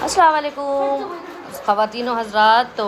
अस्सलाम वालेकुम ख़वातीन हज़रात। तो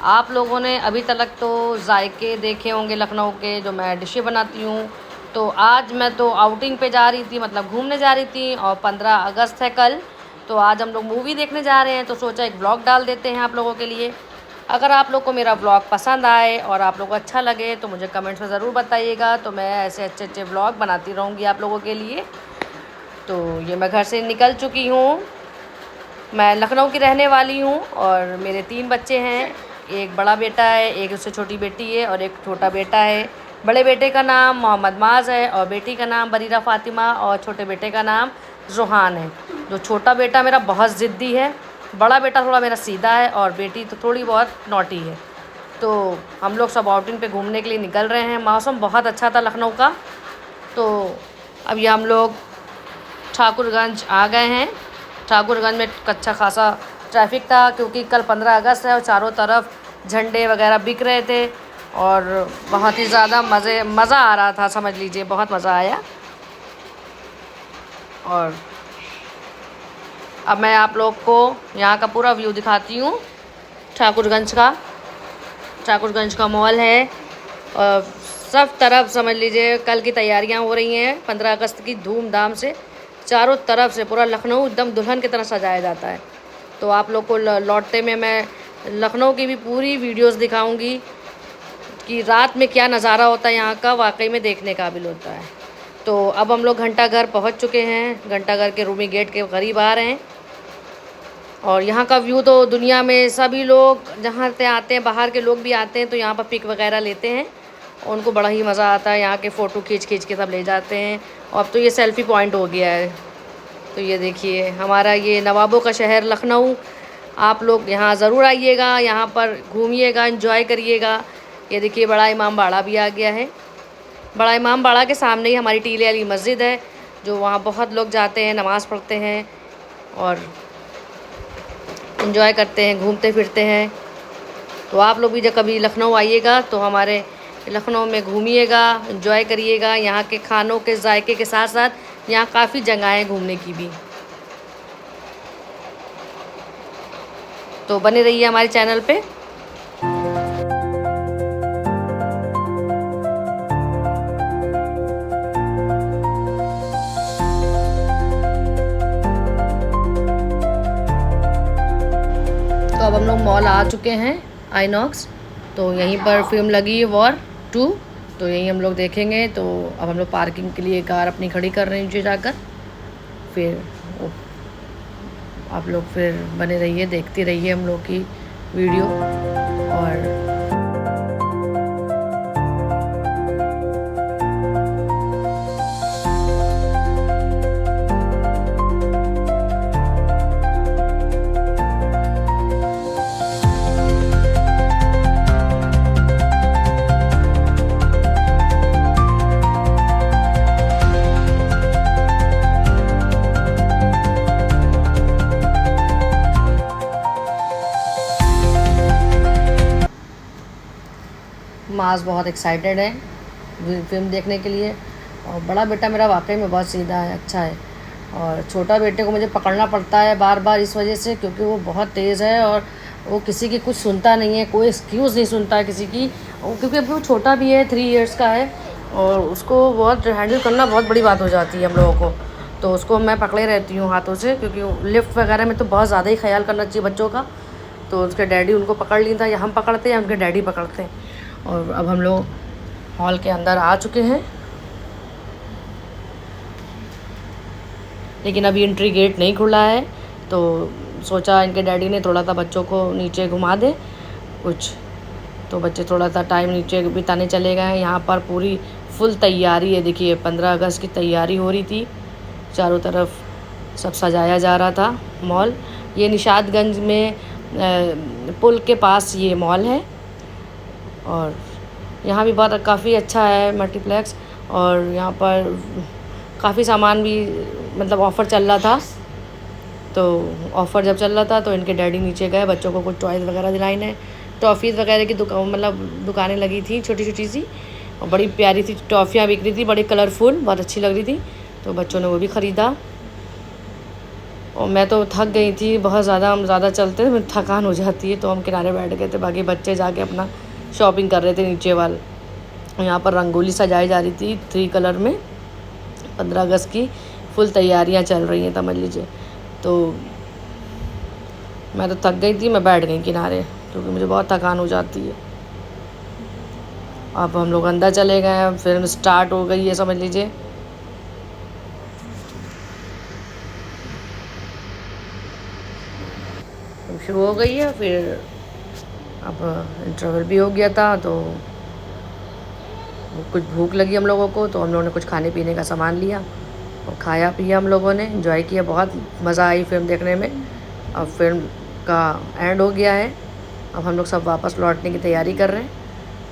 आप लोगों ने अभी तक तो जायके देखे होंगे लखनऊ के, जो मैं डिशें बनाती हूँ। तो आज मैं तो आउटिंग पे जा रही थी, मतलब घूमने जा रही थी, और 15 अगस्त है कल। तो आज हम लोग मूवी देखने जा रहे हैं, तो सोचा एक व्लॉग डाल देते हैं आप लोगों के लिए। अगर आप लोग को मेरा व्लॉग पसंद आए और आप लोग को अच्छा लगे तो मुझे कमेंट्स में ज़रूर बताइएगा। तो मैं ऐसे अच्छे अच्छे व्लॉग बनाती रहूँगी आप लोगों के लिए। तो ये मैं घर से निकल चुकी हूँ। मैं लखनऊ की रहने वाली हूँ और मेरे 3 बच्चे हैं। एक बड़ा बेटा है, एक उससे छोटी बेटी है और एक छोटा बेटा है। बड़े बेटे का नाम मोहम्मद माज़ है और बेटी का नाम बरीरा फ़ातिमा और छोटे बेटे का नाम ज़ुहान है। जो छोटा बेटा मेरा बहुत ज़िद्दी है, बड़ा बेटा थोड़ा मेरा सीधा है और बेटी तो थोड़ी बहुत नॉटी है। तो हम लोग सब आउटिंग पे घूमने के लिए निकल रहे हैं। मौसम बहुत अच्छा था लखनऊ का। तो अब ये हम लोग ठाकुरगंज आ गए हैं। ठाकुरगंज में अच्छा खासा ट्रैफिक था क्योंकि कल 15 अगस्त है और चारों तरफ झंडे वगैरह बिक रहे थे और बहुत ही ज़्यादा मज़ा आ रहा था, समझ लीजिए बहुत मज़ा आया। और अब मैं आप लोग को यहाँ का पूरा व्यू दिखाती हूँ ठाकुरगंज का। ठाकुरगंज का मॉल है और सब तरफ समझ लीजिए कल की तैयारियाँ हो रही हैं 15 अगस्त की धूमधाम से। चारों तरफ से पूरा लखनऊ एकदम दुल्हन की तरह सजाया जाता है। तो आप लोग को लौटते में मैं लखनऊ की भी पूरी वीडियोस दिखाऊंगी कि रात में क्या नज़ारा होता है यहाँ का, वाकई में देखने काबिल होता है। तो अब हम लोग घंटाघर पहुँच चुके हैं। घंटाघर के रूमी गेट के करीब आ रहे हैं और यहाँ का व्यू तो दुनिया में सभी लोग जहाँ से आते हैं, बाहर के लोग भी आते हैं तो यहाँ पर पिक वगैरह लेते हैं और उनको बड़ा ही मज़ा आता है। यहाँ के फ़ोटो खींच के सब ले जाते हैं और अब तो ये सेल्फ़ी पॉइंट हो गया है। तो ये देखिए हमारा ये नवाबों का शहर लखनऊ। आप लोग यहाँ ज़रूर आइएगा, यहाँ पर घूमिएगा, एंजॉय करिएगा। ये देखिए बड़ा इमाम बाड़ा भी आ गया है। बड़ा इमाम बाड़ा के सामने ही हमारी टीले अली मस्जिद है, जो वहाँ बहुत लोग जाते हैं, नमाज़ पढ़ते हैं और एंजॉय करते हैं, घूमते फिरते हैं। तो आप लोग भी जब कभी लखनऊ आइएगा तो हमारे लखनऊ में घूमिएगा, एंजॉय करिएगा। यहाँ के खानों के जायके के साथ साथ यहाँ काफ़ी जगह हैं घूमने की भी। तो बने रहिए हमारे चैनल पे। तो अब हम लोग मॉल आ चुके हैं आईनॉक्स। तो यहीं पर फिल्म लगी है वॉर 2, तो यहीं हम लोग देखेंगे। तो अब हम लोग पार्किंग के लिए कार अपनी खड़ी कर रहे हैं नीचे जाकर। फिर आप लोग फिर बने रहिए, देखते रहिए हम लोग की वीडियो। और माज बहुत एक्साइटेड है फिल्म देखने के लिए और बड़ा बेटा मेरा वाकई में बहुत सीधा है, अच्छा है। और छोटा बेटे को मुझे पकड़ना पड़ता है बार बार इस वजह से, क्योंकि वो बहुत तेज़ है और वो किसी की कुछ सुनता नहीं है, कोई एक्सक्यूज़ नहीं सुनता है किसी की। क्योंकि अभी वो छोटा भी है, 3 इयर्स का है और उसको बहुत हैंडल करना बहुत बड़ी बात हो जाती है हम लोगों को। तो उसको मैं पकड़े रहती हूँ हाथों से, क्योंकि लिफ्ट वगैरह में तो बहुत ज़्यादा ही ख्याल करना चाहिए बच्चों का। तो उसके डैडी उनको पकड़ लेता है, या हम पकड़ते हैं या उनके डैडी पकड़ते हैं। और अब हम लोग हॉल के अंदर आ चुके हैं, लेकिन अभी एंट्री गेट नहीं खुला है। तो सोचा इनके डैडी ने थोड़ा सा बच्चों को नीचे घुमा दे कुछ, तो बच्चे थोड़ा सा टाइम नीचे बिताने चले गए हैं। यहाँ पर पूरी फुल तैयारी है, देखिए 15 अगस्त की तैयारी हो रही थी, चारों तरफ सब सजाया जा रहा था मॉल। ये निशादगंज में पुल के पास ये मॉल है और यहाँ भी बहुत काफ़ी अच्छा है मल्टीप्लेक्स। और यहाँ पर काफ़ी सामान भी मतलब ऑफ़र चल रहा था। तो ऑफ़र जब चल रहा था तो इनके डैडी नीचे गए, बच्चों को कुछ टॉयज़ वगैरह दिलाने, टॉफ़ीज़ वगैरह की दुकानें लगी थी छोटी छोटी सी और बड़ी प्यारी सी टॉफ़ियाँ बिक रही थी, बड़ी कलरफुल, बहुत अच्छी लग रही थी। तो बच्चों ने वो भी ख़रीदा। और मैं तो थक गई थी बहुत ज़्यादा, हम ज़्यादा चलते हैं थकान हो जाती है, तो हम किनारे बैठ गए थे। बाकी बच्चे जाके अपना शॉपिंग कर रहे थे नीचे वाल। यहाँ पर रंगोली सजाई जा रही थी 3 कलर में, 15 अगस्त की फुल तैयारियाँ चल रही हैं समझ लीजिए। तो मैं तो थक गई थी, मैं बैठ गई किनारे क्योंकि मुझे बहुत थकान हो जाती है। अब हम लोग अंदर चले गए, फिल्म स्टार्ट हो गई है समझ लीजिए। शुरू हो गई है, फिर अब इंटरवल भी हो गया था, तो कुछ भूख लगी हम लोगों को, तो हम लोगों ने कुछ खाने पीने का सामान लिया और खाया पिया, हम लोगों ने एंजॉय किया। बहुत मज़ा आई फिल्म देखने में। अब फिल्म का एंड हो गया है, अब हम लोग सब वापस लौटने की तैयारी कर रहे हैं।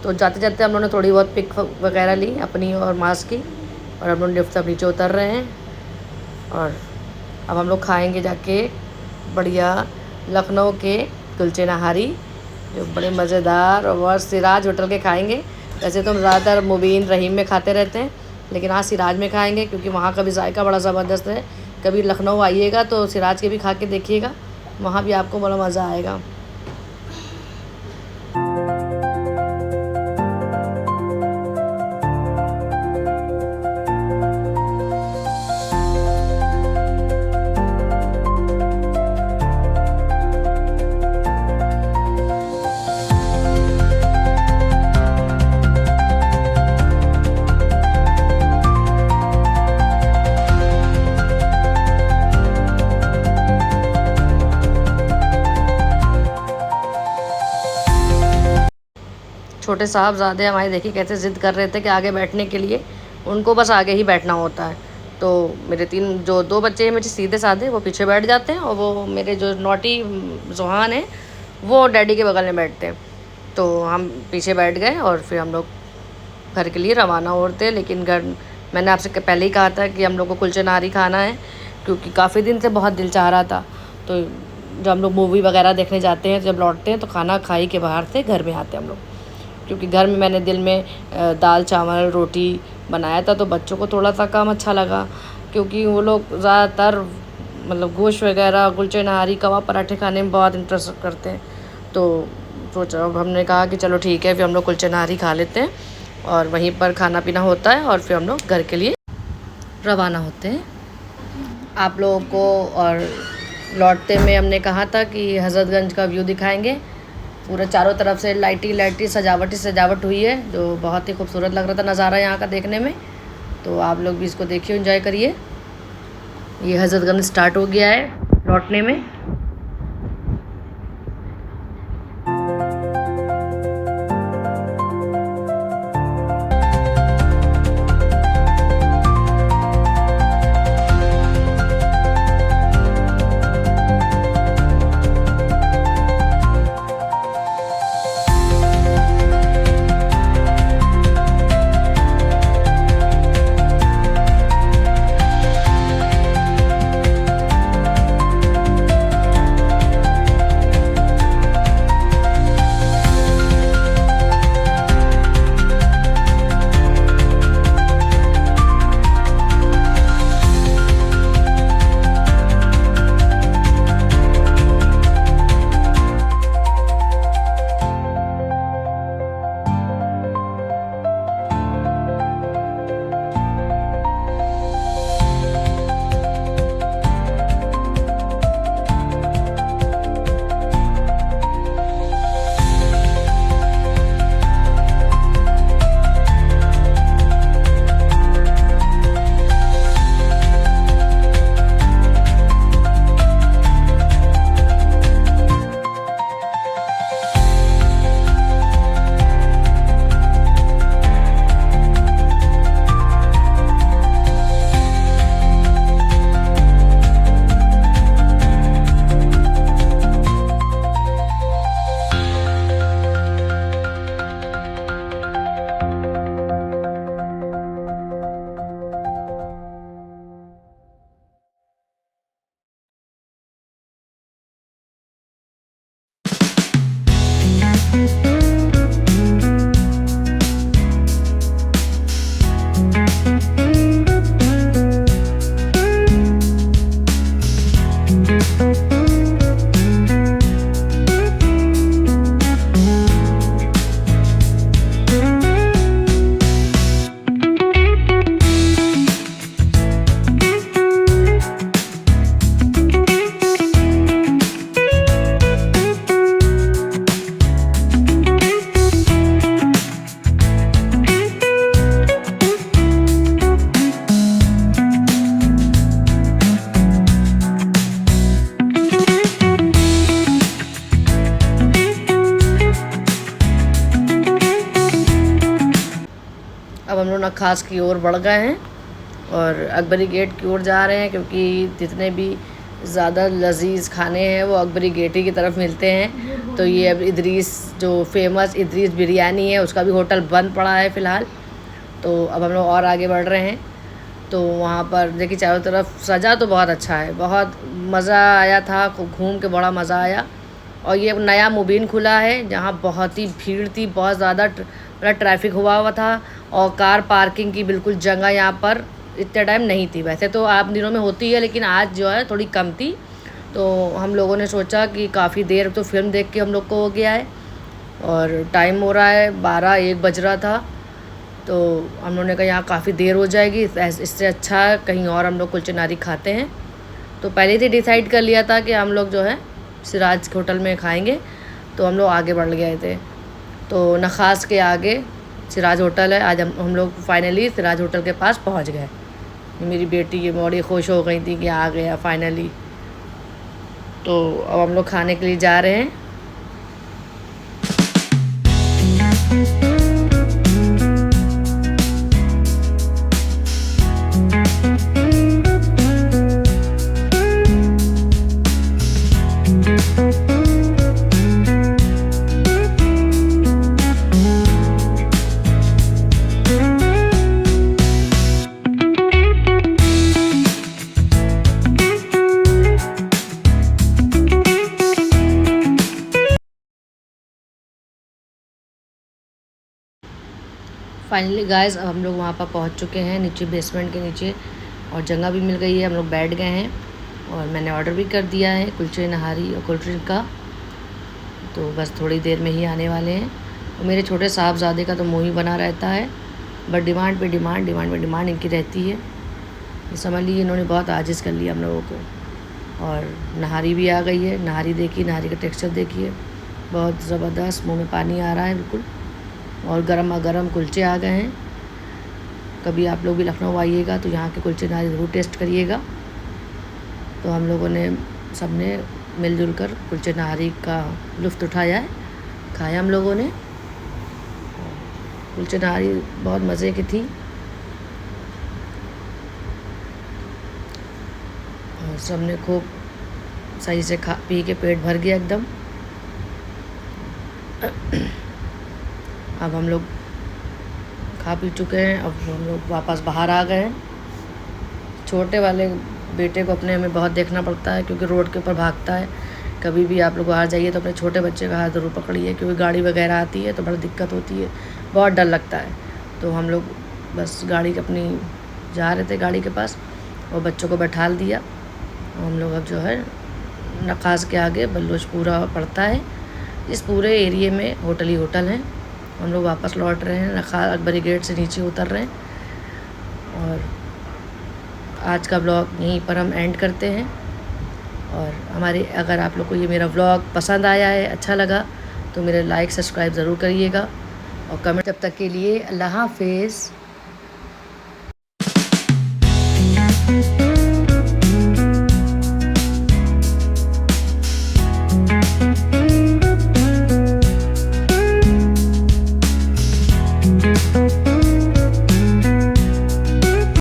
तो जाते जाते हम लोगों ने थोड़ी बहुत पिक वगैरह ली अपनी और मास्क की, और हम लोग लिफ्ट से नीचे उतर रहे हैं। और अब हम लोग खाएंगे जाके बढ़िया लखनऊ के कुलचे नहारी, जो बड़े मज़ेदार, और सिराज होटल के खाएंगे। वैसे तो हम ज़्यादातर मुबीन रहीम में खाते रहते हैं, लेकिन आज सिराज में खाएंगे क्योंकि वहाँ का भी जायका बड़ा ज़बरदस्त है। कभी लखनऊ आइएगा तो सिराज के भी खा के देखिएगा, वहाँ भी आपको बड़ा मज़ा आएगा। छोटे साहबज़ादे हमारे देखिए कैसे ज़िद कर रहे थे कि आगे बैठने के लिए, उनको बस आगे ही बैठना होता है। तो मेरे 2 बच्चे हैं मेरे सीधे साधे, वो पीछे बैठ जाते हैं, और वो मेरे जो नॉटी ज़ुहान है वो डैडी के बगल में बैठते हैं। तो हम पीछे बैठ गए और फिर हम लोग घर के लिए रवाना होते। लेकिन घर मैंने आपसे पहले ही कहा था कि हम लोग को कुलचे नारी खाना है, क्योंकि काफ़ी दिन से बहुत दिल चाह रहा था। तो जब हम लोग मूवी वगैरह देखने जाते हैं, जब लौटते हैं तो खाना खाई के बाहर से घर में आते हैं हम लोग, क्योंकि घर में मैंने दिल में दाल चावल रोटी बनाया था, तो बच्चों को थोड़ा सा कम अच्छा लगा, क्योंकि वो लोग ज़्यादातर मतलब गोश्त वगैरह कुलचे नहारी कबाब पराठे खाने में बहुत इंटरेस्ट करते हैं। तो सोचा, अब हमने कहा कि चलो ठीक है, फिर हम लोग कुलचे नहारी खा लेते हैं और वहीं पर खाना पीना होता है, और फिर हम लोग घर के लिए रवाना होते हैं। आप लोगों को और लौटते में हमने कहा था कि हज़रतगंज का व्यू दिखाएंगे। पूरा चारों तरफ से लाइटी सजावट हुई है, जो बहुत ही खूबसूरत लग रहा था नज़ारा यहाँ का देखने में। तो आप लोग भी इसको देखिए, एंजॉय करिए। ये हज़रतगंज स्टार्ट हो गया है लौटने में। लोग नखास की ओर बढ़ गए हैं और अकबरी गेट की ओर जा रहे हैं, क्योंकि जितने भी ज़्यादा लजीज़ खाने हैं वो अकबरी गेट ही की तरफ मिलते हैं। तो ये अब इदरीस जो फेमस इदरीस बिरयानी है उसका भी होटल बंद पड़ा है फ़िलहाल। तो अब हम लोग और आगे बढ़ रहे हैं। तो वहाँ पर देखिए चारों तरफ सजा तो बहुत अच्छा है, बहुत मज़ा आया था, घूम के बड़ा मज़ा आया। और ये नया मुबीन खुला है जहाँ बहुत ही भीड़ थी, बहुत ज़्यादा बड़ा ट्रैफिक हुआ था और कार पार्किंग की बिल्कुल जगह यहाँ पर इतने टाइम नहीं थी। वैसे तो आप दिनों में होती है, लेकिन आज जो है थोड़ी कम थी। तो हम लोगों ने सोचा कि काफ़ी देर तो फिल्म देख के हम लोग को हो गया है और टाइम हो रहा है 12-1 बज रहा था। तो हम लोगों ने कहा यहाँ काफ़ी देर हो जाएगी, इससे अच्छा कहीं और हम लोग कुलचे नारी खाते हैं। तो पहले ही डिसाइड कर लिया था कि हम लोग जो है सिराज होटल में खाएंगे। तो हम लोग आगे बढ़ गए थे। तो नखास के आगे सिराज होटल है। आज हम लोग फाइनली सिराज होटल के पास पहुंच गए। मेरी बेटी ये बड़ी खुश हो गई थी कि आ गया फाइनली। तो अब हम लोग खाने के लिए जा रहे हैं। फाइनली गाइस अब हम लोग वहाँ पर पहुँच चुके हैं, नीचे बेसमेंट के नीचे, और जगह भी मिल गई है। हम लोग बैठ गए हैं और मैंने ऑर्डर भी कर दिया है कुलचे नहारी और कोल्ड ड्रिंक का। तो बस थोड़ी देर में ही आने वाले हैं। और मेरे छोटे साहबजादे का तो मुँह ही बना रहता है, बट डिमांड पे डिमांड इनकी रहती है। ये समझ लीजिए इन्होंने बहुत आजिज़ कर लिया हम लोगों को। और नहारी भी आ गई है। नहारी देखिए, नहारी का टेक्सचर देखिए, बहुत ज़बरदस्त, मुँह में पानी आ रहा है बिल्कुल। और गरमा गरम कुलचे आ गए हैं। कभी आप लोग भी लखनऊ आइएगा तो यहाँ के कुलचे नहारी ज़रूर टेस्ट करिएगा। तो हम लोगों ने सब ने मिलजुल कर कुलचे नहारी का लुत्फ़ उठाया है, खाया हम लोगों ने। कुलचे नहारी बहुत मज़े की थी और सब ने खूब सही से खा पी के पेट भर गया एकदम। अब हम लोग खा पी चुके हैं। अब हम लोग वापस बाहर आ गए हैं। छोटे वाले बेटे को अपने हमें बहुत देखना पड़ता है, क्योंकि रोड के ऊपर भागता है। कभी भी आप लोग बाहर जाइए तो अपने छोटे बच्चे का हाथ ज़रूर पकड़िए, क्योंकि गाड़ी वगैरह आती है तो बड़ा दिक्कत होती है, बहुत डर लगता है। तो हम लोग बस गाड़ी अपनी जा रहे थे गाड़ी के पास और बच्चों को बैठा दिया। और हम लोग अब जो है नखास के आगे बल्लोचपुरा पड़ता है, इस पूरे एरिए में होटल ही होटल हैं। हम लोग वापस लौट रहे हैं, नखास अकबरी गेट से नीचे उतर रहे हैं। और आज का ब्लॉग यहीं पर हम एंड करते हैं। और अगर आप लोग को ये मेरा व्लॉग पसंद आया है, अच्छा लगा, तो मेरे लाइक सब्सक्राइब ज़रूर करिएगा और कमेंट। तब तक के लिए अल्लाह हाफ़िज़।